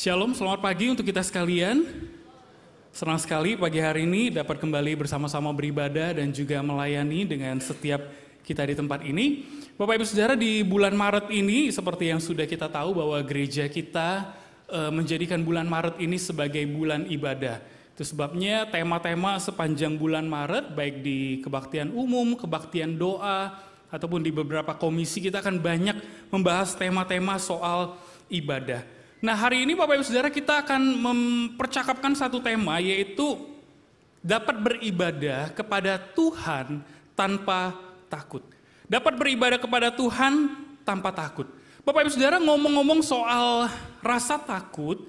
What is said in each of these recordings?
Shalom, selamat pagi untuk kita sekalian. Senang sekali pagi hari ini dapat kembali bersama-sama beribadah dan juga melayani dengan setiap kita di tempat ini. Bapak Ibu Saudara, di bulan Maret ini seperti yang sudah kita tahu bahwa gereja kita menjadikan bulan Maret ini sebagai bulan ibadah. Itu sebabnya tema-tema sepanjang bulan Maret baik di kebaktian umum, kebaktian doa, ataupun di beberapa komisi kita akan banyak membahas tema-tema soal ibadah. Nah, hari ini Bapak Ibu Saudara kita akan mempercakapkan satu tema, yaitu dapat beribadah kepada Tuhan tanpa takut. Dapat beribadah kepada Tuhan tanpa takut. Bapak Ibu Saudara, ngomong-ngomong soal rasa takut,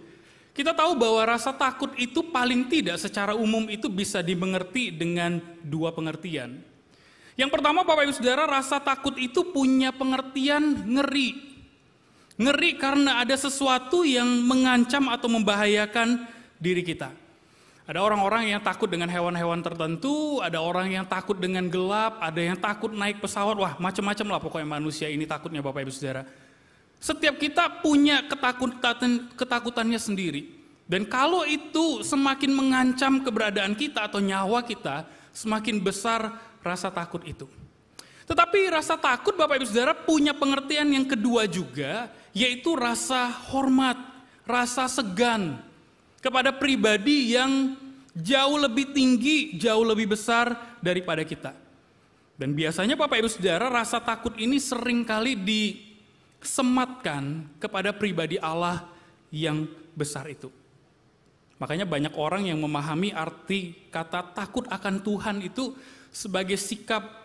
kita tahu bahwa rasa takut itu paling tidak secara umum itu bisa dimengerti dengan dua pengertian. Yang pertama Bapak Ibu Saudara, rasa takut itu punya pengertian ngeri. Ngeri karena ada sesuatu yang mengancam atau membahayakan diri kita. Ada orang-orang yang takut dengan hewan-hewan tertentu, ada orang yang takut dengan gelap, ada yang takut naik pesawat, wah macam-macam lah pokoknya manusia ini takutnya Bapak Ibu Saudara. Setiap kita punya ketakutannya sendiri. Dan kalau itu semakin mengancam keberadaan kita atau nyawa kita, semakin besar rasa takut itu. Tetapi rasa takut Bapak Ibu Saudara punya pengertian yang kedua juga, yaitu rasa hormat, rasa segan kepada pribadi yang jauh lebih tinggi, jauh lebih besar daripada kita. Dan biasanya Bapak Ibu Saudara, rasa takut ini seringkali disematkan kepada pribadi Allah yang besar itu. Makanya banyak orang yang memahami arti kata takut akan Tuhan itu sebagai sikap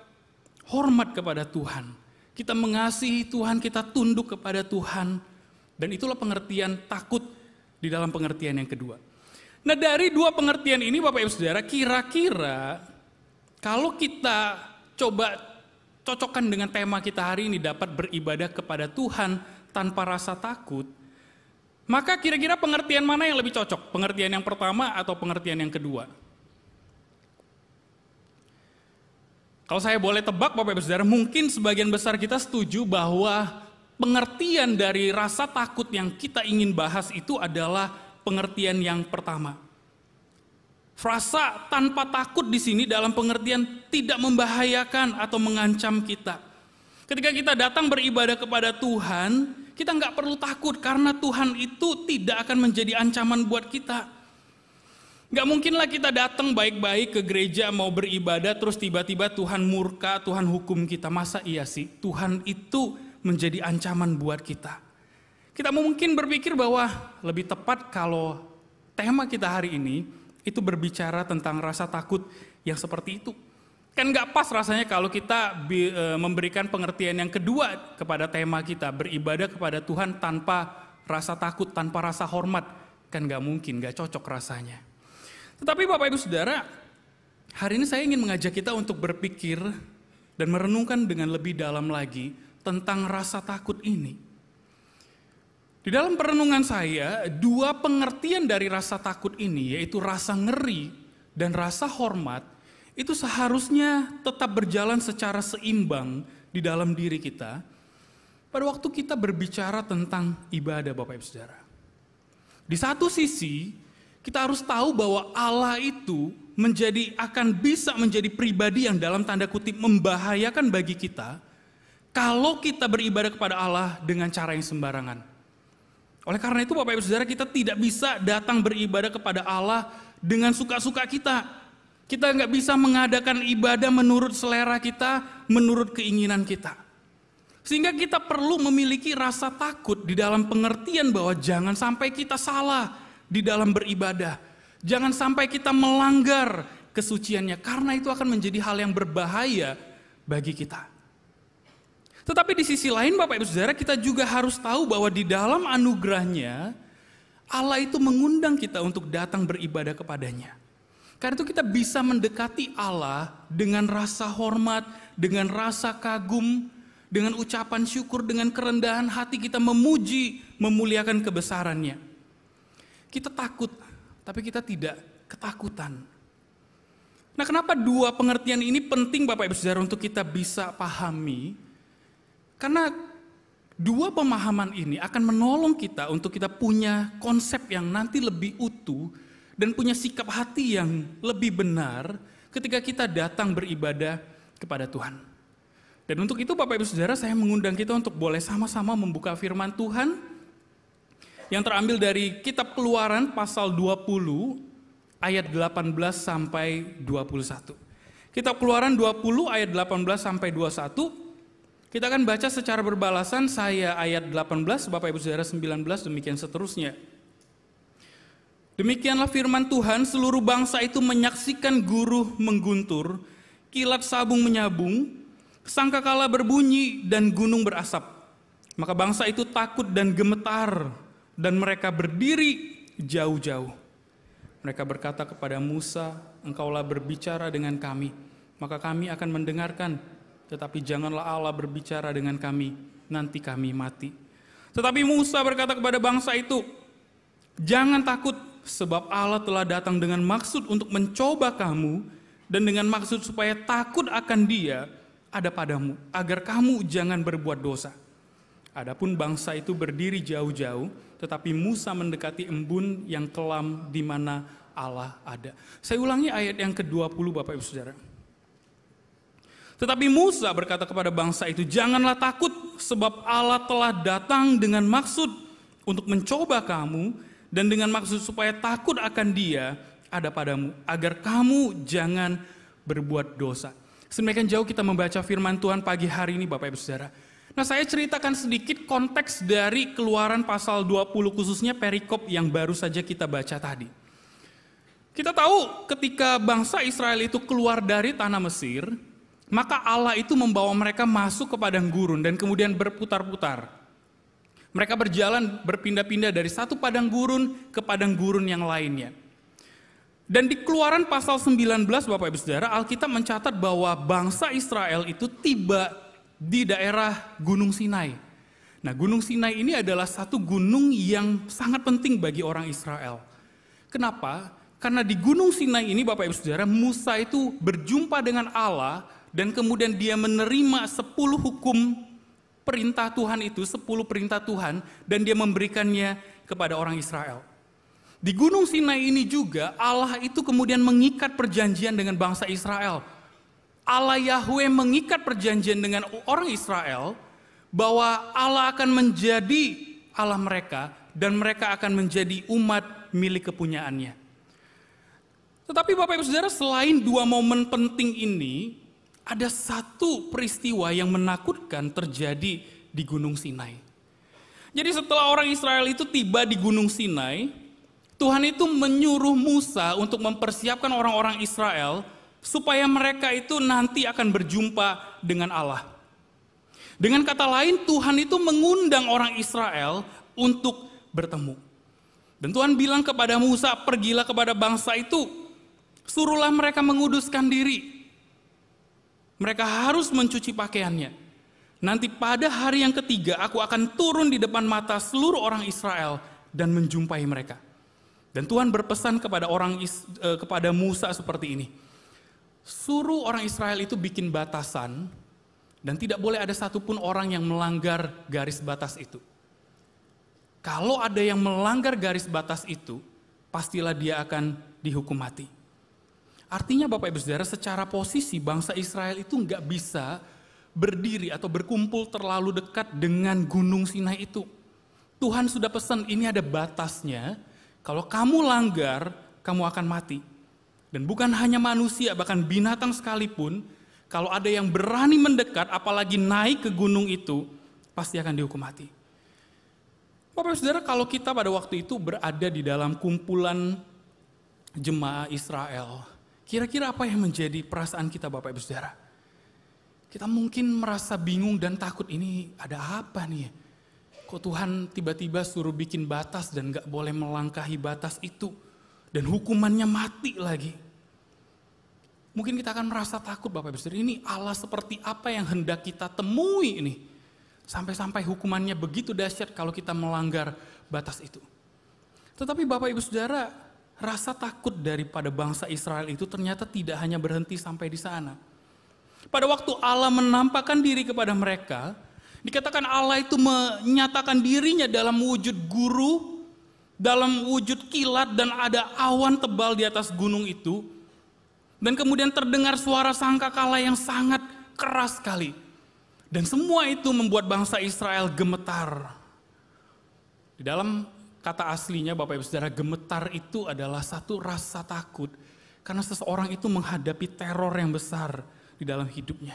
hormat kepada Tuhan. Kita mengasihi Tuhan, kita tunduk kepada Tuhan. Dan itulah pengertian takut di dalam pengertian yang kedua. Nah, dari dua pengertian ini Bapak Ibu Saudara, kira-kira kalau kita coba cocokkan dengan tema kita hari ini, dapat beribadah kepada Tuhan tanpa rasa takut, maka kira-kira pengertian mana yang lebih cocok? Pengertian yang pertama atau pengertian yang kedua? Kalau saya boleh tebak Bapak Ibu Saudara, mungkin sebagian besar kita setuju bahwa pengertian dari rasa takut yang kita ingin bahas itu adalah pengertian yang pertama. Frasa tanpa takut di sini dalam pengertian tidak membahayakan atau mengancam kita. Ketika kita datang beribadah kepada Tuhan, kita nggak perlu takut karena Tuhan itu tidak akan menjadi ancaman buat kita. Gak mungkinlah kita datang baik-baik ke gereja mau beribadah terus tiba-tiba Tuhan murka, Tuhan hukum kita. Masa iya sih Tuhan itu menjadi ancaman buat kita? Kita mungkin berpikir bahwa lebih tepat kalau tema kita hari ini itu berbicara tentang rasa takut yang seperti itu. Kan gak pas rasanya kalau kita memberikan pengertian yang kedua kepada tema kita, beribadah kepada Tuhan tanpa rasa takut, tanpa rasa hormat. Kan gak mungkin, gak cocok rasanya. Tetapi Bapak Ibu Saudara, hari ini saya ingin mengajak kita untuk berpikir dan merenungkan dengan lebih dalam lagi tentang rasa takut ini. Di dalam perenungan saya, dua pengertian dari rasa takut ini, yaitu rasa ngeri dan rasa hormat, itu seharusnya tetap berjalan secara seimbang di dalam diri kita pada waktu kita berbicara tentang ibadah Bapak Ibu Saudara. Di satu sisi, kita harus tahu bahwa Allah itu akan bisa menjadi pribadi yang dalam tanda kutip membahayakan bagi kita kalau kita beribadah kepada Allah dengan cara yang sembarangan. Oleh karena itu Bapak Ibu Saudara, kita tidak bisa datang beribadah kepada Allah dengan suka-suka kita. Kita nggak bisa mengadakan ibadah menurut selera kita, menurut keinginan kita. Sehingga kita perlu memiliki rasa takut di dalam pengertian bahwa jangan sampai kita salah di dalam beribadah. Jangan sampai kita melanggar kesuciannya, karena itu akan menjadi hal yang berbahaya bagi kita. Tetapi di sisi lain Bapak Ibu Saudara, kita juga harus tahu bahwa di dalam anugerahnya, Allah itu mengundang kita untuk datang beribadah kepadanya. Karena itu kita bisa mendekati Allah dengan rasa hormat, dengan rasa kagum, dengan ucapan syukur, dengan kerendahan hati kita memuji, memuliakan kebesarannya. Kita takut, tapi kita tidak ketakutan. Nah, kenapa dua pengertian ini penting Bapak Ibu Saudara untuk kita bisa pahami? Karena Dua pemahaman ini akan menolong kita untuk kita punya konsep yang nanti lebih utuh dan punya sikap hati yang lebih benar ketika kita datang beribadah kepada Tuhan. Dan untuk itu Bapak Ibu Saudara, saya mengundang kita untuk boleh sama-sama membuka firman Tuhan yang terambil dari kitab Keluaran pasal 20 ayat 18 sampai 21. Kitab Keluaran 20 ayat 18 sampai 21. Kita akan baca secara berbalasan, saya ayat 18, Bapak Ibu Saudara 19, demikian seterusnya. Demikianlah firman Tuhan, seluruh bangsa itu menyaksikan guruh mengguntur, kilat sabung menyabung, sangkakala berbunyi dan gunung berasap. Maka bangsa itu takut dan gemetar, dan mereka berdiri jauh-jauh. Mereka berkata kepada Musa, engkaulah berbicara dengan kami, maka kami akan mendengarkan. Tetapi janganlah Allah berbicara dengan kami, nanti kami mati. Tetapi Musa berkata kepada bangsa itu, jangan takut, sebab Allah telah datang dengan maksud untuk mencoba kamu, dan dengan maksud supaya takut akan Dia ada padamu, agar kamu jangan berbuat dosa. Adapun bangsa itu berdiri jauh-jauh, tetapi Musa mendekati embun yang kelam di mana Allah ada. Saya ulangi ayat yang ke-20 Bapak Ibu Saudara. Tetapi Musa berkata kepada bangsa itu, janganlah takut, sebab Allah telah datang dengan maksud untuk mencoba kamu, dan dengan maksud supaya takut akan Dia ada padamu, agar kamu jangan berbuat dosa. Semakin jauh kita membaca firman Tuhan pagi hari ini Bapak Ibu Saudara. Nah, saya ceritakan sedikit konteks dari Keluaran pasal 20, khususnya perikop yang baru saja kita baca tadi. Kita tahu ketika bangsa Israel itu keluar dari tanah Mesir, maka Allah itu membawa mereka masuk ke padang gurun dan kemudian berputar-putar. Mereka berjalan berpindah-pindah dari satu padang gurun ke padang gurun yang lainnya. Dan di Keluaran pasal 19 Bapak Ibu Saudara, Alkitab mencatat bahwa bangsa Israel itu tiba di daerah Gunung Sinai. Nah, Gunung Sinai ini adalah satu gunung yang sangat penting bagi orang Israel. Kenapa? Karena di Gunung Sinai ini Bapak Ibu Saudara, Musa itu berjumpa dengan Allah, dan kemudian dia menerima 10 hukum perintah Tuhan itu, 10 perintah Tuhan, dan dia memberikannya kepada orang Israel. Di Gunung Sinai ini juga Allah itu kemudian mengikat perjanjian dengan bangsa Israel. Allah Yahweh mengikat perjanjian dengan orang Israel bahwa Allah akan menjadi Allah mereka dan mereka akan menjadi umat milik kepunyaannya. Tetapi Bapak Ibu Saudara, selain dua momen penting ini, ada satu peristiwa yang menakutkan terjadi di Gunung Sinai. Jadi setelah orang Israel itu tiba di Gunung Sinai, Tuhan itu menyuruh Musa untuk mempersiapkan orang-orang Israel supaya mereka itu nanti akan berjumpa dengan Allah. Dengan kata lain, Tuhan itu mengundang orang Israel untuk bertemu. Dan Tuhan bilang kepada Musa, pergilah kepada bangsa itu, suruhlah mereka menguduskan diri. Mereka harus mencuci pakaiannya. Nanti pada hari yang ketiga aku akan turun di depan mata seluruh orang Israel dan menjumpai mereka. Dan Tuhan berpesan kepada Musa seperti ini. Suruh orang Israel itu bikin batasan dan tidak boleh ada satupun orang yang melanggar garis batas itu. Kalau ada yang melanggar garis batas itu, pastilah dia akan dihukum mati. Artinya Bapak Ibu Saudara, secara posisi bangsa Israel itu nggak bisa berdiri atau berkumpul terlalu dekat dengan Gunung Sinai itu. Tuhan sudah pesan, ini ada batasnya, kalau kamu langgar, kamu akan mati. Dan bukan hanya manusia, bahkan binatang sekalipun, kalau ada yang berani mendekat, apalagi naik ke gunung itu, pasti akan dihukum mati. Bapak Ibu Saudara, kalau kita pada waktu itu berada di dalam kumpulan jemaah Israel, kira-kira apa yang menjadi perasaan kita Bapak Ibu Saudara? Kita mungkin merasa bingung dan takut, ini ada apa nih? Kok Tuhan tiba-tiba suruh bikin batas dan gak boleh melangkahi batas itu? Dan hukumannya mati lagi. Mungkin kita akan merasa takut Bapak Ibu Saudara, ini Allah seperti apa yang hendak kita temui ini? Sampai-sampai hukumannya begitu dahsyat kalau kita melanggar batas itu. Tetapi Bapak Ibu Saudara, rasa takut daripada bangsa Israel itu ternyata tidak hanya berhenti sampai di sana. Pada waktu Allah menampakkan diri kepada mereka, Dikatakan Allah itu menyatakan dirinya dalam wujud guru, dalam wujud kilat, dan ada awan tebal di atas gunung itu. Dan kemudian terdengar suara sangkakala yang sangat keras sekali. Dan semua itu membuat bangsa Israel gemetar. Di dalam kata aslinya Bapak Ibu Saudara, gemetar itu adalah satu rasa takut karena seseorang itu menghadapi teror yang besar di dalam hidupnya.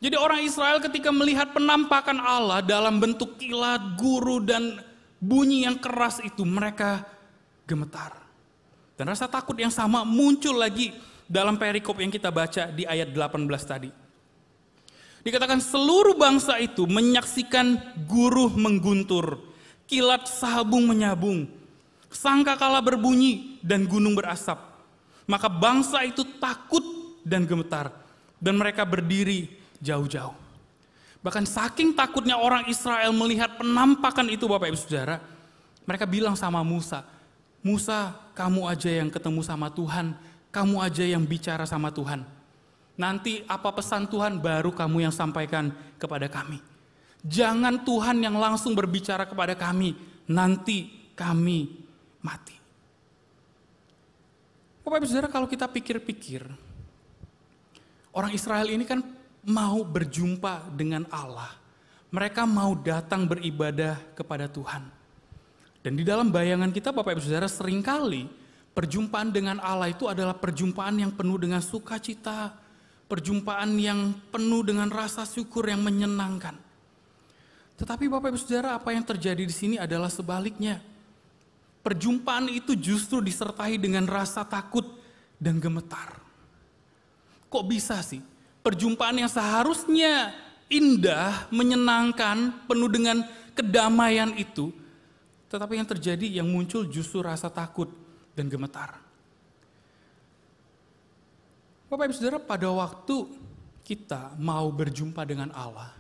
Jadi orang Israel ketika melihat penampakan Allah dalam bentuk kilat, guru, dan bunyi yang keras itu, mereka gemetar. Dan rasa takut yang sama muncul lagi dalam perikop yang kita baca di ayat 18 tadi. Dikatakan seluruh bangsa itu menyaksikan guru mengguntur, kilat sabung menyabung, sangkakala berbunyi, dan gunung berasap. Maka bangsa itu takut dan gemetar, dan mereka berdiri jauh-jauh. Bahkan saking takutnya orang Israel melihat penampakan itu Bapak Ibu Saudara, mereka bilang sama Musa, Musa, kamu aja yang ketemu sama Tuhan, kamu aja yang bicara sama Tuhan. Nanti apa pesan Tuhan baru kamu yang sampaikan kepada kami. Jangan Tuhan yang langsung berbicara kepada kami, nanti kami mati. Bapak Ibu Saudara, kalau kita pikir-pikir, orang Israel ini kan mau berjumpa dengan Allah. Mereka mau datang beribadah kepada Tuhan. Dan di dalam bayangan kita Bapak Ibu Saudara, seringkali perjumpaan dengan Allah itu adalah perjumpaan yang penuh dengan sukacita, perjumpaan yang penuh dengan rasa syukur yang menyenangkan. Tetapi Bapak Ibu Saudara, apa yang terjadi di sini adalah sebaliknya. Perjumpaan itu justru disertai dengan rasa takut dan gemetar. Kok bisa sih? Perjumpaan yang seharusnya indah, menyenangkan, penuh dengan kedamaian itu, tetapi yang terjadi, yang muncul justru rasa takut dan gemetar. Bapak Ibu Saudara, pada waktu kita mau berjumpa dengan Allah,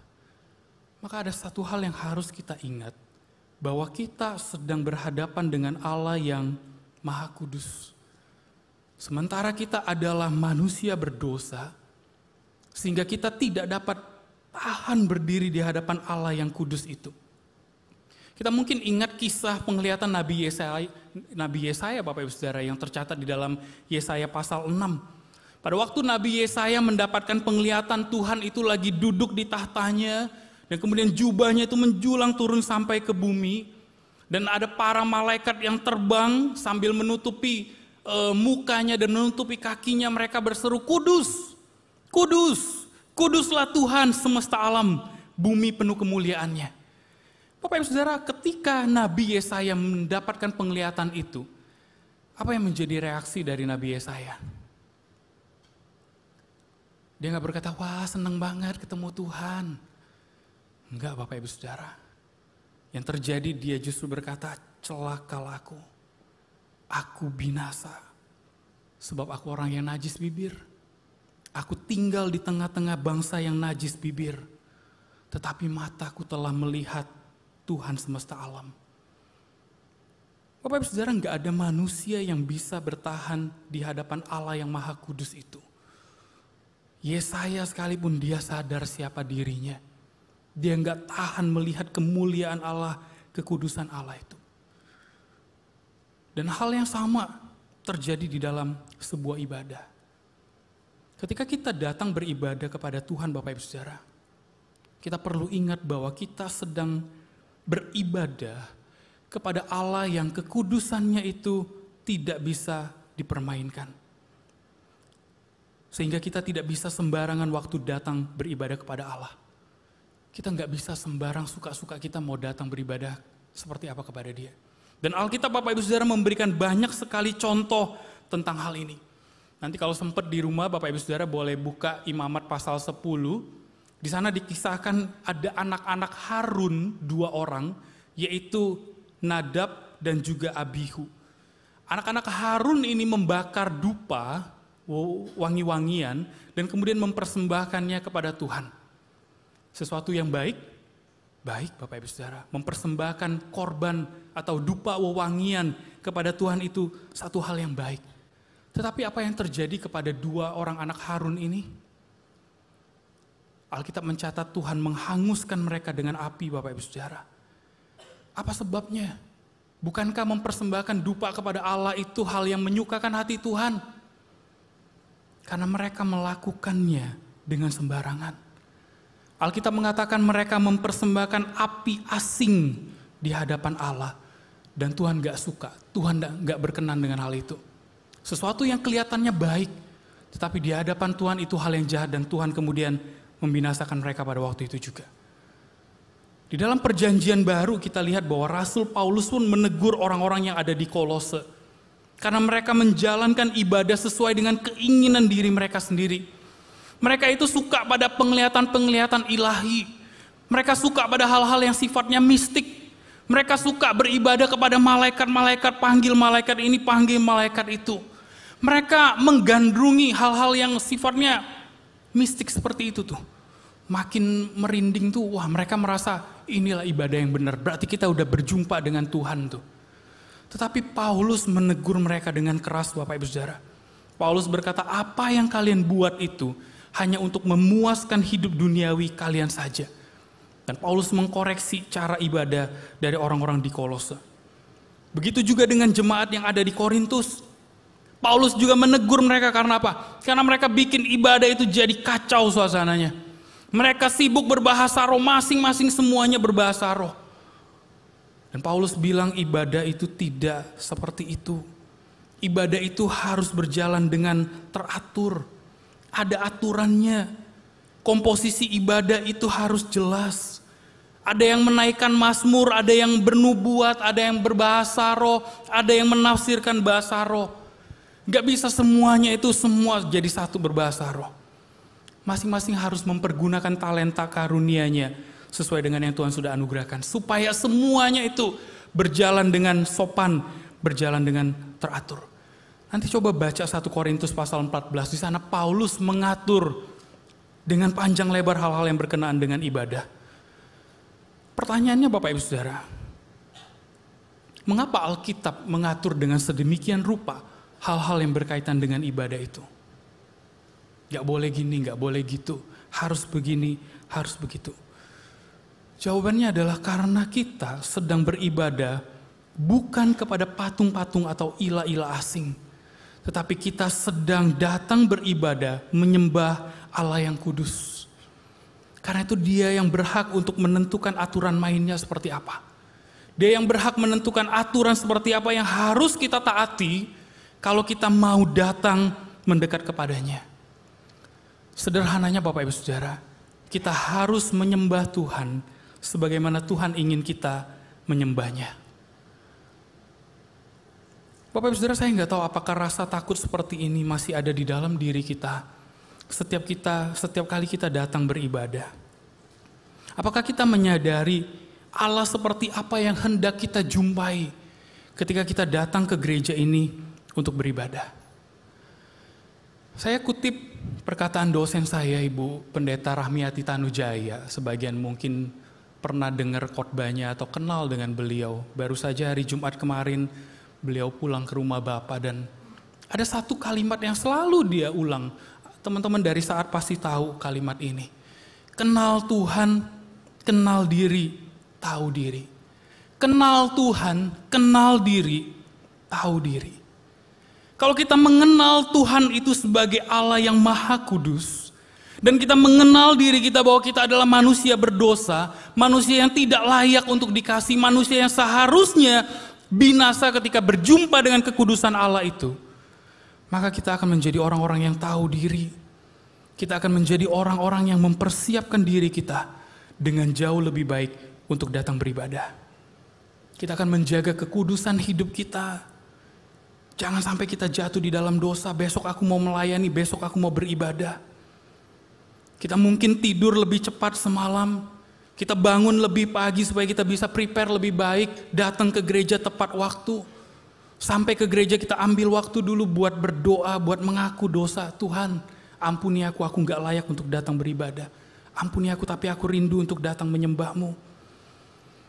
maka ada satu hal yang harus kita ingat, bahwa kita sedang berhadapan dengan Allah yang Maha Kudus. Sementara kita adalah manusia berdosa, sehingga kita tidak dapat tahan berdiri di hadapan Allah yang kudus itu. Kita mungkin ingat kisah penglihatan Nabi Yesaya Bapak Ibu Saudara yang tercatat di dalam Yesaya pasal 6. Pada waktu Nabi Yesaya mendapatkan penglihatan Tuhan itu lagi duduk di tahtanya, dan kemudian jubahnya itu menjulang turun sampai ke bumi. Dan ada para malaikat yang terbang sambil menutupi mukanya dan menutupi kakinya. Mereka berseru, Kudus, Kudus, Kuduslah Tuhan semesta alam, bumi penuh kemuliaannya. Bapak Ibu Saudara, ketika Nabi Yesaya mendapatkan penglihatan itu, apa yang menjadi reaksi dari Nabi Yesaya? Dia gak berkata, wah senang banget ketemu Tuhan. Enggak Bapak Ibu Saudara. Yang terjadi dia justru berkata, celakalah aku binasa. Sebab aku orang yang najis bibir. Aku tinggal di tengah-tengah bangsa yang najis bibir. Tetapi mataku telah melihat Tuhan semesta alam. Bapak Ibu Saudara, enggak ada manusia yang bisa bertahan di hadapan Allah yang Maha Kudus itu. Yesaya sekalipun dia sadar siapa dirinya. Dia enggak tahan melihat kemuliaan Allah, kekudusan Allah itu. Dan hal yang sama terjadi di dalam sebuah ibadah. Ketika kita datang beribadah kepada Tuhan Bapak Ibu Saudara, kita perlu ingat bahwa kita sedang beribadah kepada Allah yang kekudusannya itu tidak bisa dipermainkan. Sehingga kita tidak bisa sembarangan waktu datang beribadah kepada Allah. Kita nggak bisa sembarang suka-suka kita mau datang beribadah seperti apa kepada Dia. Dan Alkitab Bapak Ibu Saudara memberikan banyak sekali contoh tentang hal ini. Nanti kalau sempat di rumah Bapak Ibu Saudara boleh buka Imamat pasal 10. Di sana dikisahkan ada anak-anak Harun 2 orang, yaitu Nadab dan juga Abihu. Anak-anak Harun ini membakar dupa, wangi-wangian, dan kemudian mempersembahkannya kepada Tuhan. Sesuatu yang baik Bapak Ibu Saudara. Mempersembahkan korban atau dupa wewangian kepada Tuhan itu satu hal yang baik. Tetapi apa yang terjadi kepada 2 orang anak Harun ini? Alkitab mencatat Tuhan menghanguskan mereka dengan api, Bapak Ibu Saudara. Apa sebabnya? Bukankah mempersembahkan dupa kepada Allah itu hal yang menyukakan hati Tuhan? Karena mereka melakukannya dengan sembarangan. Alkitab mengatakan mereka mempersembahkan api asing di hadapan Allah. Dan Tuhan gak suka, Tuhan gak berkenan dengan hal itu. Sesuatu yang kelihatannya baik, tetapi di hadapan Tuhan itu hal yang jahat dan Tuhan kemudian membinasakan mereka pada waktu itu juga. Di dalam perjanjian baru kita lihat bahwa Rasul Paulus pun menegur orang-orang yang ada di Kolose. Karena mereka menjalankan ibadah sesuai dengan keinginan diri mereka sendiri. Mereka itu suka pada penglihatan-penglihatan ilahi. Mereka suka pada hal-hal yang sifatnya mistik. Mereka suka beribadah kepada malaikat-malaikat, panggil malaikat ini, panggil malaikat itu. Mereka menggandrungi hal-hal yang sifatnya mistik seperti itu tuh. Makin merinding tuh, wah mereka merasa inilah ibadah yang benar. Berarti kita udah berjumpa dengan Tuhan tuh. Tetapi Paulus menegur mereka dengan keras, Bapak Ibu Saudara. Paulus berkata, apa yang kalian buat itu hanya untuk memuaskan hidup duniawi kalian saja. Dan Paulus mengkoreksi cara ibadah dari orang-orang di Kolose. Begitu juga dengan jemaat yang ada di Korintus. Paulus juga menegur mereka karena apa? Karena mereka bikin ibadah itu jadi kacau suasananya. Mereka sibuk berbahasa roh, masing-masing semuanya berbahasa roh. Dan Paulus bilang ibadah itu tidak seperti itu. Ibadah itu harus berjalan dengan teratur. Ada aturannya. Komposisi ibadah itu harus jelas. Ada yang menaikkan mazmur, ada yang bernubuat, ada yang berbahasa roh, ada yang menafsirkan bahasa roh. Gak bisa semuanya itu semua jadi satu berbahasa roh. Masing-masing harus mempergunakan talenta karunia-Nya sesuai dengan yang Tuhan sudah anugerahkan. Supaya semuanya itu berjalan dengan sopan, berjalan dengan teratur. Nanti coba baca 1 Korintus pasal 14. Di sana Paulus mengatur dengan panjang lebar hal-hal yang berkenaan dengan ibadah. Pertanyaannya Bapak Ibu Saudara, mengapa Alkitab mengatur dengan sedemikian rupa hal-hal yang berkaitan dengan ibadah itu? Gak boleh gini, gak boleh gitu, harus begini, harus begitu. Jawabannya adalah karena kita sedang beribadah bukan kepada patung-patung atau ilah-ilah asing. Tetapi kita sedang datang beribadah menyembah Allah yang kudus. Karena itu Dia yang berhak untuk menentukan aturan mainnya seperti apa. Dia yang berhak menentukan aturan seperti apa yang harus kita taati kalau kita mau datang mendekat kepadanya. Sederhananya Bapak Ibu Saudara, kita harus menyembah Tuhan sebagaimana Tuhan ingin kita menyembahnya. Bapak Ibu Saudara, saya nggak tahu apakah rasa takut seperti ini masih ada di dalam diri kita. Setiap kali kita datang beribadah. Apakah kita menyadari Allah seperti apa yang hendak kita jumpai ketika kita datang ke gereja ini untuk beribadah? Saya kutip perkataan dosen saya, Ibu Pendeta Rahmiati Tanujaya. Sebagian mungkin pernah dengar khotbahnya atau kenal dengan beliau. Baru saja hari Jumat kemarin beliau pulang ke rumah Bapak dan ada satu kalimat yang selalu dia ulang. Teman-teman dari Saat pasti tahu kalimat ini. Kenal Tuhan, kenal diri, tahu diri. Kenal Tuhan, kenal diri, tahu diri. Kalau kita mengenal Tuhan itu sebagai Allah yang Maha Kudus, dan kita mengenal diri kita bahwa kita adalah manusia berdosa, manusia yang tidak layak untuk dikasih, manusia yang seharusnya binasa ketika berjumpa dengan kekudusan Allah itu, maka kita akan menjadi orang-orang yang tahu diri. Kita akan menjadi orang-orang yang mempersiapkan diri kita dengan jauh lebih baik untuk datang beribadah. Kita akan menjaga kekudusan hidup kita. Jangan sampai kita jatuh di dalam dosa, besok aku mau melayani, besok aku mau beribadah. Kita mungkin tidur lebih cepat semalam, kita bangun lebih pagi supaya kita bisa prepare lebih baik, datang ke gereja tepat waktu. Sampai ke gereja kita ambil waktu dulu buat berdoa, buat mengaku dosa. Tuhan, ampuni aku gak layak untuk datang beribadah. Ampuni aku, tapi aku rindu untuk datang menyembah-Mu.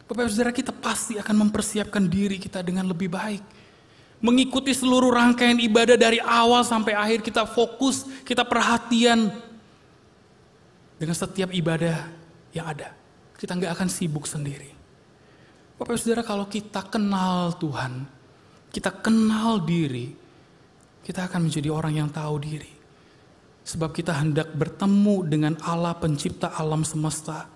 Bapak Saudara, kita pasti akan mempersiapkan diri kita dengan lebih baik. Mengikuti seluruh rangkaian ibadah dari awal sampai akhir, kita fokus, kita perhatian. dengan setiap ibadah yang ada. Kita nggak akan sibuk sendiri. Bapak Saudara, kalau kita kenal Tuhan, kita kenal diri, kita akan menjadi orang yang tahu diri. Sebab kita hendak bertemu dengan Allah pencipta alam semesta.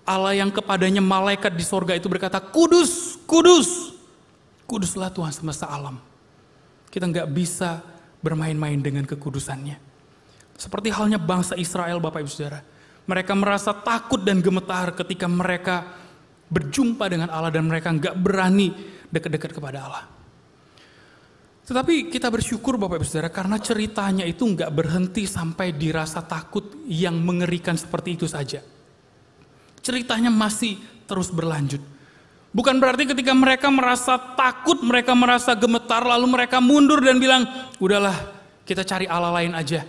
Allah yang kepadanya malaikat di sorga itu berkata, Kudus, Kudus. Kuduslah Tuhan semesta alam. Kita nggak bisa bermain-main dengan kekudusannya. Seperti halnya bangsa Israel, Bapak Ibu Saudara. Mereka merasa takut dan gemetar ketika mereka berjumpa dengan Allah dan mereka nggak berani dekat-dekat kepada Allah. Tetapi kita bersyukur Bapak Ibu Saudara karena ceritanya itu nggak berhenti sampai dirasa takut yang mengerikan seperti itu saja. Ceritanya masih terus berlanjut. Bukan berarti ketika mereka merasa takut, mereka merasa gemetar, lalu mereka mundur dan bilang, udahlah kita cari Allah lain aja.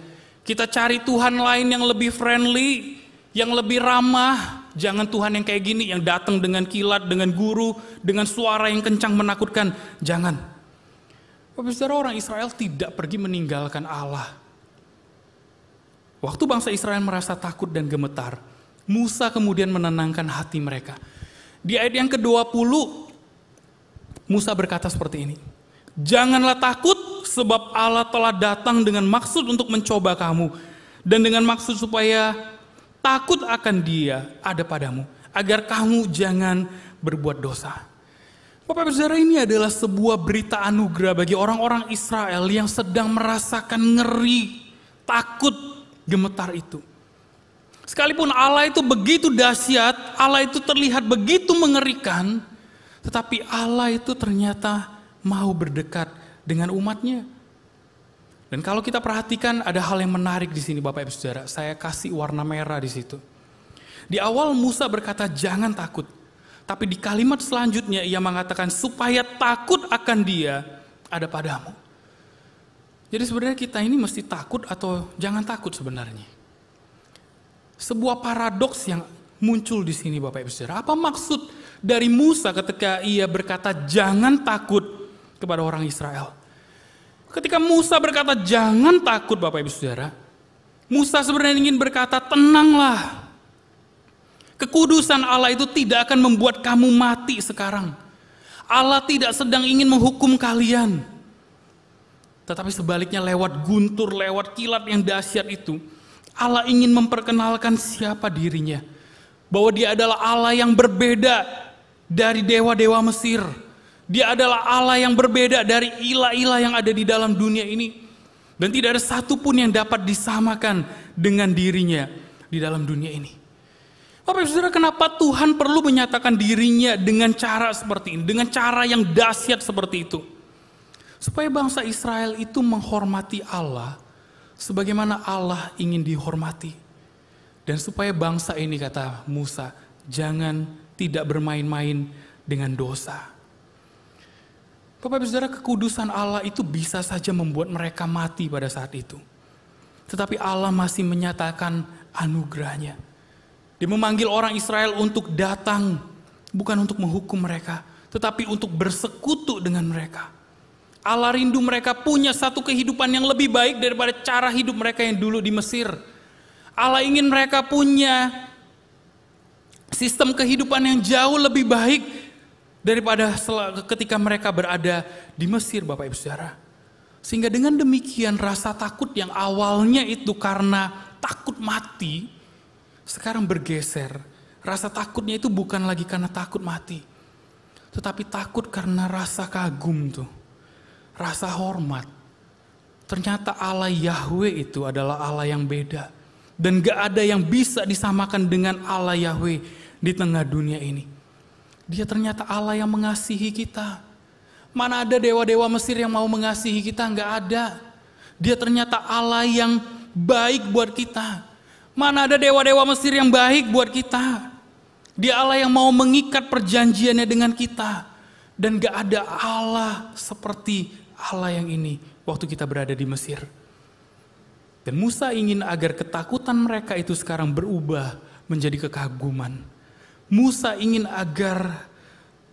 Kita cari Tuhan lain yang lebih friendly, yang lebih ramah. Jangan Tuhan yang kayak gini, yang datang dengan kilat, dengan guru, dengan suara yang kencang menakutkan. Jangan. Bapak Saudara, orang Israel tidak pergi meninggalkan Allah. Waktu bangsa Israel merasa takut dan gemetar, Musa kemudian menenangkan hati mereka. Di ayat yang ke-20, Musa berkata seperti ini. Janganlah takut, sebab Allah telah datang dengan maksud untuk mencoba kamu, dan dengan maksud supaya takut akan Dia ada padamu, agar kamu jangan berbuat dosa. Bapak Ibu Saudara, ini adalah sebuah berita anugerah bagi orang-orang Israel yang sedang merasakan ngeri, takut, gemetar itu. Sekalipun Allah itu begitu dahsyat, Allah itu terlihat begitu mengerikan, tetapi Allah itu ternyata mau berdekat dengan umatnya. Dan kalau kita perhatikan ada hal yang menarik di sini Bapak Ibu Saudara. Saya kasih warna merah di situ. Di awal Musa berkata jangan takut. Tapi di kalimat selanjutnya ia mengatakan supaya takut akan Dia ada padamu. Jadi sebenarnya kita ini mesti takut atau jangan takut sebenarnya. Sebuah paradoks yang muncul di sini Bapak Ibu Saudara. Apa maksud dari Musa ketika ia berkata jangan takut kepada orang Israel? Ketika Musa berkata jangan takut Bapak Ibu Saudara, Musa sebenarnya ingin berkata tenanglah. Kekudusan Allah itu tidak akan membuat kamu mati sekarang. Allah tidak sedang ingin menghukum kalian. Tetapi sebaliknya lewat guntur, lewat kilat yang dahsyat itu, Allah ingin memperkenalkan siapa dirinya. Bahwa Dia adalah Allah yang berbeda dari dewa-dewa Mesir. Dia adalah Allah yang berbeda dari ilah-ilah yang ada di dalam dunia ini. Dan tidak ada satupun yang dapat disamakan dengan dirinya di dalam dunia ini. Bapak Ibu Saudara, kenapa Tuhan perlu menyatakan dirinya dengan cara seperti ini, dengan cara yang dahsyat seperti itu? Supaya bangsa Israel itu menghormati Allah sebagaimana Allah ingin dihormati. Dan supaya bangsa ini, kata Musa, jangan tidak bermain-main dengan dosa. Bapak Ibu Saudara, kekudusan Allah itu bisa saja membuat mereka mati pada saat itu. Tetapi Allah masih menyatakan anugerahnya. Dia memanggil orang Israel untuk datang, bukan untuk menghukum mereka, tetapi untuk bersekutu dengan mereka. Allah rindu mereka punya satu kehidupan yang lebih baik daripada cara hidup mereka yang dulu di Mesir. Allah ingin mereka punya sistem kehidupan yang jauh lebih baik daripada ketika mereka berada di Mesir, Bapak Ibu Saudara. Sehingga dengan demikian rasa takut yang awalnya itu karena takut mati, sekarang bergeser. Rasa takutnya itu bukan lagi karena takut mati, tetapi takut karena rasa kagum tuh. Rasa hormat. Ternyata Allah Yahweh itu adalah Allah yang beda. Dan gak ada yang bisa disamakan dengan Allah Yahweh di tengah dunia ini. Dia ternyata Allah yang mengasihi kita. Mana ada dewa-dewa Mesir yang mau mengasihi kita? Gak ada. Dia ternyata Allah yang baik buat kita. Mana ada dewa-dewa Mesir yang baik buat kita? Dia Allah yang mau mengikat perjanjiannya dengan kita. Dan gak ada Allah seperti Allah yang ini waktu kita berada di Mesir. Dan Musa ingin agar ketakutan mereka itu sekarang berubah menjadi kekaguman. Musa ingin agar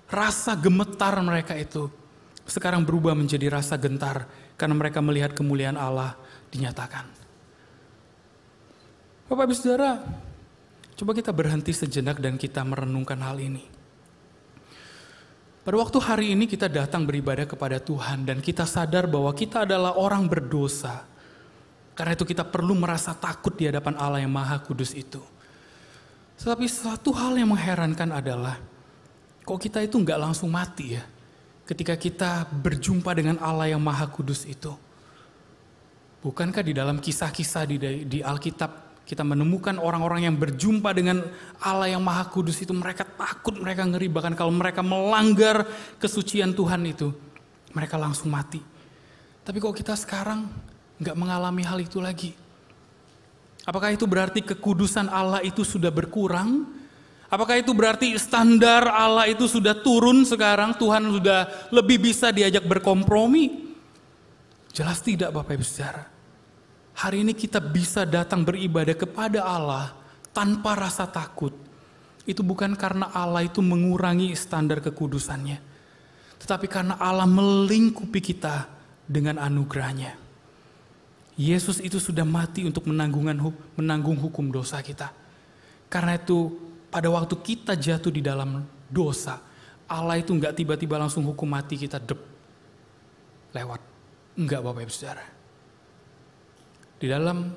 rasa gemetar mereka itu sekarang berubah menjadi rasa gentar karena mereka melihat kemuliaan Allah dinyatakan. Bapak Ibu Saudara, coba kita berhenti sejenak dan kita merenungkan hal ini. Pada waktu hari ini kita datang beribadah kepada Tuhan dan kita sadar bahwa kita adalah orang berdosa. Karena itu kita perlu merasa takut di hadapan Allah yang Maha Kudus itu. Tetapi satu hal yang mengherankan adalah, kok kita itu nggak langsung mati ya ketika kita berjumpa dengan Allah yang Maha Kudus itu. Bukankah di dalam kisah-kisah di Alkitab kita menemukan orang-orang yang berjumpa dengan Allah yang Maha Kudus itu, mereka takut, mereka ngeri, bahkan kalau mereka melanggar kesucian Tuhan itu, mereka langsung mati. Tapi kok kita sekarang nggak mengalami hal itu lagi? Apakah itu berarti kekudusan Allah itu sudah berkurang? Apakah itu berarti standar Allah itu sudah turun sekarang, Tuhan sudah lebih bisa diajak berkompromi? Jelas tidak, Bapak Ibu Saudara. Hari ini kita bisa datang beribadah kepada Allah tanpa rasa takut. Itu bukan karena Allah itu mengurangi standar kekudusannya, tetapi karena Allah melingkupi kita dengan anugerahnya. Yesus itu sudah mati untuk menanggung hukum dosa kita. Karena itu pada waktu kita jatuh di dalam dosa, Allah itu enggak tiba-tiba langsung hukum mati kita lewat. Enggak, Bapak Ibu Saudara. Di dalam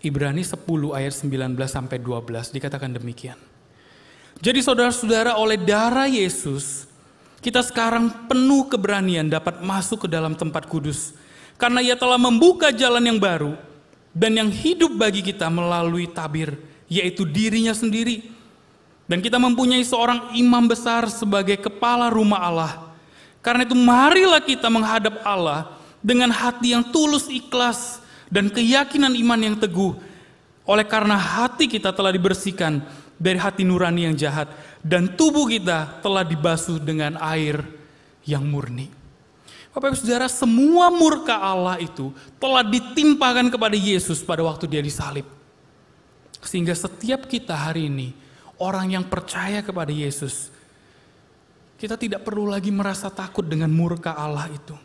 Ibrani 10 ayat 19-12 dikatakan demikian. Jadi saudara-saudara, oleh darah Yesus, kita sekarang penuh keberanian dapat masuk ke dalam tempat kudus. Karena Ia telah membuka jalan yang baru dan yang hidup bagi kita melalui tabir, yaitu dirinya sendiri. Dan kita mempunyai seorang imam besar sebagai kepala rumah Allah. Karena itu marilah kita menghadap Allah dengan hati yang tulus ikhlas dan keyakinan iman yang teguh. Oleh karena hati kita telah dibersihkan dari hati nurani yang jahat dan tubuh kita telah dibasuh dengan air yang murni. Bapak Ibu Saudara, semua murka Allah itu telah ditimpakan kepada Yesus pada waktu Dia disalib. Sehingga setiap kita hari ini, orang yang percaya kepada Yesus, kita tidak perlu lagi merasa takut dengan murka Allah itu.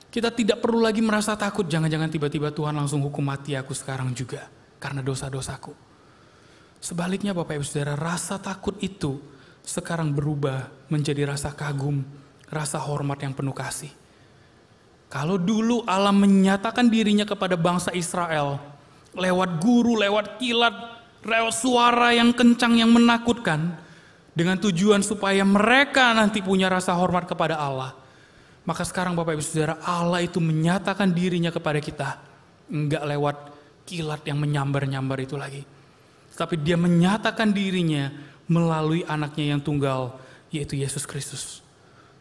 Kita tidak perlu lagi merasa takut, jangan-jangan tiba-tiba Tuhan langsung hukum mati aku sekarang juga karena dosa-dosaku. Sebaliknya Bapak Ibu Saudara, rasa takut itu sekarang berubah menjadi rasa kagum, rasa hormat yang penuh kasih. Kalau dulu Allah menyatakan dirinya kepada bangsa Israel lewat guru, lewat kilat, lewat suara yang kencang yang menakutkan, dengan tujuan supaya mereka nanti punya rasa hormat kepada Allah. Maka sekarang Bapak Ibu Saudara, Allah itu menyatakan dirinya kepada kita, enggak lewat kilat yang menyambar-nyambar itu lagi. Tapi Dia menyatakan dirinya melalui anaknya yang tunggal, yaitu Yesus Kristus.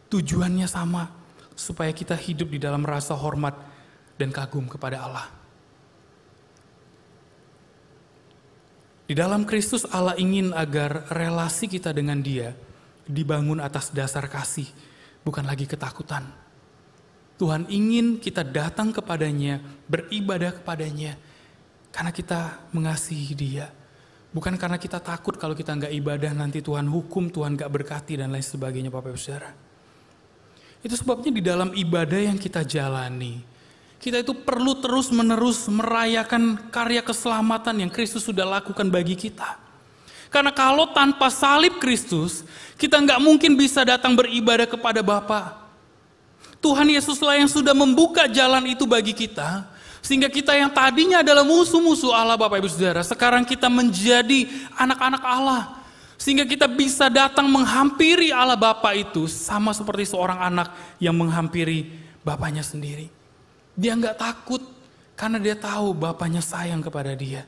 Tujuannya sama, supaya kita hidup di dalam rasa hormat dan kagum kepada Allah. Di dalam Kristus Allah ingin agar relasi kita dengan Dia dibangun atas dasar kasih, bukan lagi ketakutan. Tuhan ingin kita datang kepadanya, beribadah kepadanya, karena kita mengasihi Dia. Bukan karena kita takut kalau kita nggak ibadah nanti Tuhan hukum, Tuhan nggak berkati dan lain sebagainya, Bapak Ibu Saudara. Itu sebabnya di dalam ibadah yang kita jalani, kita itu perlu terus-menerus merayakan karya keselamatan yang Kristus sudah lakukan bagi kita. Karena kalau tanpa salib Kristus, kita nggak mungkin bisa datang beribadah kepada Bapa. Tuhan Yesuslah yang sudah membuka jalan itu bagi kita, sehingga kita yang tadinya adalah musuh-musuh Allah, Bapak Ibu Saudara, sekarang kita menjadi anak-anak Allah. Sehingga kita bisa datang menghampiri Allah Bapa itu sama seperti seorang anak yang menghampiri bapaknya sendiri. Dia nggak takut karena dia tahu bapaknya sayang kepada dia.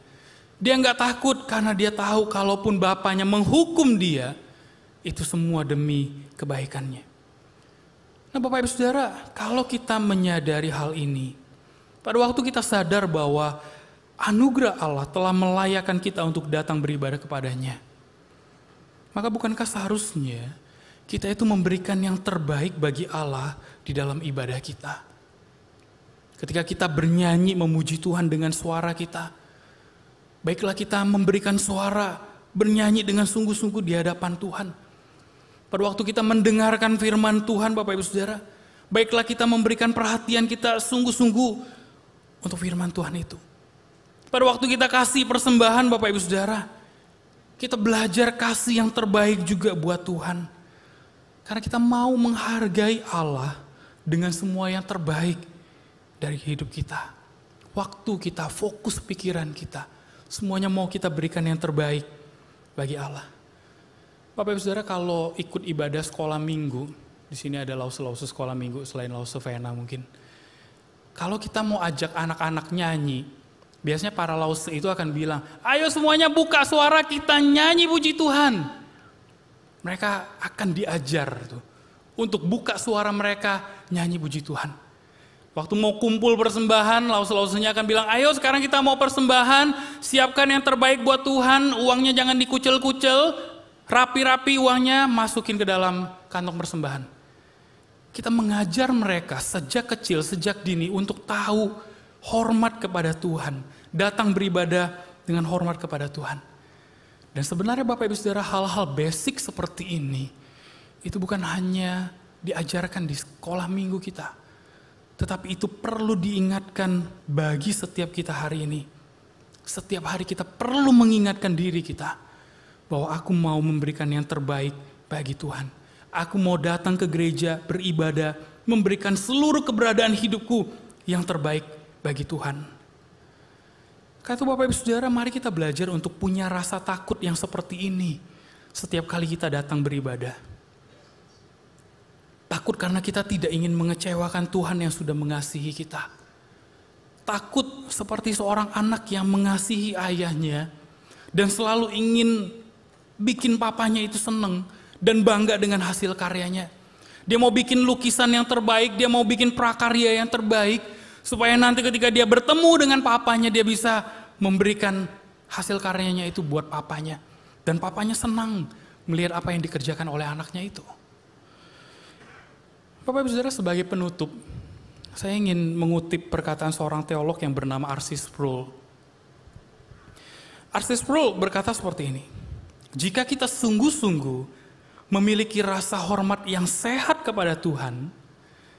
Dia nggak takut karena dia tahu kalaupun bapaknya menghukum dia, itu semua demi kebaikannya. Nah Bapak Ibu Saudara, kalau kita menyadari hal ini, pada waktu kita sadar bahwa anugerah Allah telah melayakkan kita untuk datang beribadah kepadanya, maka bukankah seharusnya kita itu memberikan yang terbaik bagi Allah di dalam ibadah kita? Ketika kita bernyanyi memuji Tuhan dengan suara kita, baiklah kita memberikan suara, bernyanyi dengan sungguh-sungguh di hadapan Tuhan. Pada waktu kita mendengarkan firman Tuhan, Bapak Ibu Saudara, baiklah kita memberikan perhatian kita sungguh-sungguh untuk firman Tuhan itu. Pada waktu kita kasih persembahan Bapak Ibu Saudara, kita belajar kasih yang terbaik juga buat Tuhan. Karena kita mau menghargai Allah dengan semua yang terbaik dari hidup kita. Waktu kita, fokus pikiran kita, semuanya mau kita berikan yang terbaik bagi Allah. Bapak Ibu Saudara, kalau ikut ibadah sekolah minggu, di sini ada lause-lause sekolah minggu selain lause Vena mungkin. Kalau kita mau ajak anak-anak nyanyi, biasanya para lause itu akan bilang, ayo semuanya buka suara kita nyanyi puji Tuhan. Mereka akan diajar tuh, untuk buka suara mereka nyanyi puji Tuhan. Waktu mau kumpul persembahan, lause-lausenya akan bilang, ayo sekarang kita mau persembahan, siapkan yang terbaik buat Tuhan, uangnya jangan dikucel-kucel, rapi-rapi uangnya masukin ke dalam kantong persembahan. Kita mengajar mereka sejak kecil, sejak dini untuk tahu hormat kepada Tuhan, datang beribadah dengan hormat kepada Tuhan. Dan sebenarnya Bapak Ibu Saudara, hal-hal basic seperti ini, itu bukan hanya diajarkan di sekolah minggu kita, tetapi itu perlu diingatkan bagi setiap kita hari ini. Setiap hari kita perlu mengingatkan diri kita, bahwa aku mau memberikan yang terbaik bagi Tuhan. Aku mau datang ke gereja, beribadah, memberikan seluruh keberadaan hidupku yang terbaik bagi Tuhan. Kata Bapak Ibu Saudara, mari kita belajar untuk punya rasa takut yang seperti ini setiap kali kita datang beribadah. Takut karena kita tidak ingin mengecewakan Tuhan yang sudah mengasihi kita. Takut seperti seorang anak yang mengasihi ayahnya dan selalu ingin bikin papanya itu seneng dan bangga dengan hasil karyanya. Dia mau bikin lukisan yang terbaik, dia mau bikin prakarya yang terbaik, supaya nanti ketika dia bertemu dengan papanya, dia bisa memberikan hasil karyanya itu buat papanya. Dan papanya senang melihat apa yang dikerjakan oleh anaknya itu. Bapak Ibu Saudara, sebagai penutup, saya ingin mengutip perkataan seorang teolog yang bernama R.C. Sproul. R.C. Sproul berkata seperti ini, jika kita sungguh-sungguh memiliki rasa hormat yang sehat kepada Tuhan,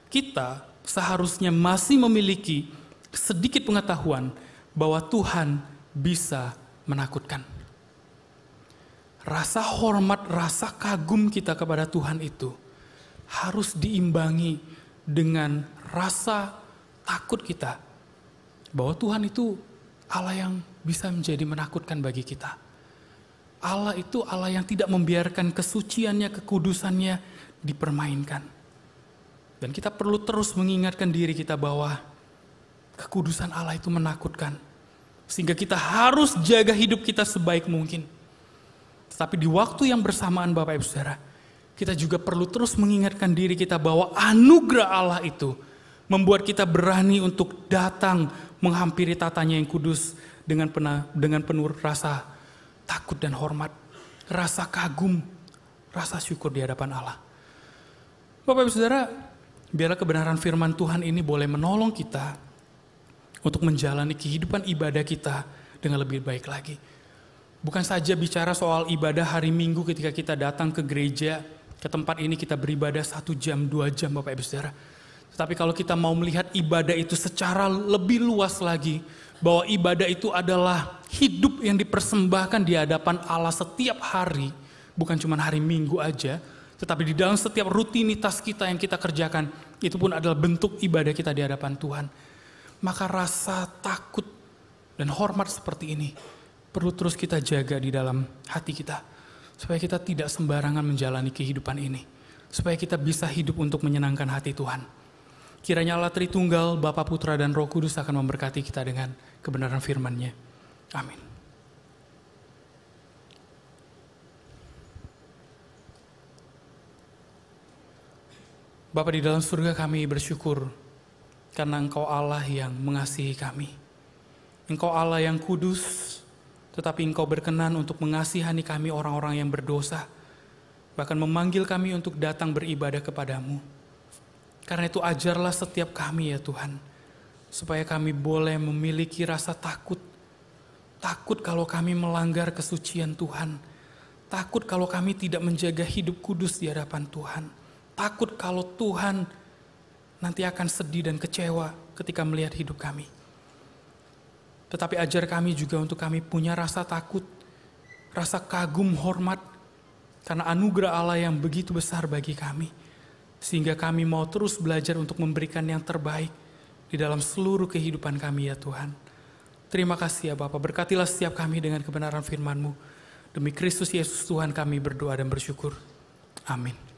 kita seharusnya masih memiliki sedikit pengetahuan bahwa Tuhan bisa menakutkan. Rasa hormat, rasa kagum kita kepada Tuhan itu harus diimbangi dengan rasa takut kita bahwa Tuhan itu Allah yang bisa menjadi menakutkan bagi kita. Allah itu Allah yang tidak membiarkan kesuciannya, kekudusannya dipermainkan. Dan kita perlu terus mengingatkan diri kita bahwa kekudusan Allah itu menakutkan. Sehingga kita harus jaga hidup kita sebaik mungkin. Tetapi di waktu yang bersamaan Bapak Ibu Saudara, kita juga perlu terus mengingatkan diri kita bahwa anugerah Allah itu membuat kita berani untuk datang menghampiri tatanya yang kudus dengan penuh rasa takut dan hormat, rasa kagum, rasa syukur di hadapan Allah. Bapak Ibu Saudara, biarlah kebenaran firman Tuhan ini boleh menolong kita untuk menjalani kehidupan ibadah kita dengan lebih baik lagi. Bukan saja bicara soal ibadah hari Minggu ketika kita datang ke gereja, ke tempat ini kita beribadah 1 jam, 2 jam Bapak Ibu Saudara. Tetapi kalau kita mau melihat ibadah itu secara lebih luas lagi, bahwa ibadah itu adalah hidup yang dipersembahkan di hadapan Allah setiap hari, bukan cuma hari Minggu aja, tetapi di dalam setiap rutinitas kita yang kita kerjakan, itu pun adalah bentuk ibadah kita di hadapan Tuhan. Maka rasa takut dan hormat seperti ini perlu terus kita jaga di dalam hati kita, supaya kita tidak sembarangan menjalani kehidupan ini, supaya kita bisa hidup untuk menyenangkan hati Tuhan. Kiranya Allah Tritunggal, Bapa, Putra, dan Roh Kudus akan memberkati kita dengan kebenaran firman-Nya. Amin. Bapa di dalam surga, kami bersyukur karena Engkau Allah yang mengasihi kami. Engkau Allah yang kudus, tetapi Engkau berkenan untuk mengasihani kami orang-orang yang berdosa, bahkan memanggil kami untuk datang beribadah kepadamu. Karena itu ajarlah setiap kami ya Tuhan, supaya kami boleh memiliki rasa takut. Takut kalau kami melanggar kesucian Tuhan. Takut kalau kami tidak menjaga hidup kudus di hadapan Tuhan. Takut kalau Tuhan nanti akan sedih dan kecewa ketika melihat hidup kami. Tetapi ajar kami juga untuk kami punya rasa takut, rasa kagum, hormat, karena anugerah Allah yang begitu besar bagi kami. Sehingga kami mau terus belajar untuk memberikan yang terbaik di dalam seluruh kehidupan kami ya Tuhan. Terima kasih ya Bapa, berkatilah setiap kami dengan kebenaran firman-Mu. Demi Kristus Yesus Tuhan kami berdoa dan bersyukur. Amin.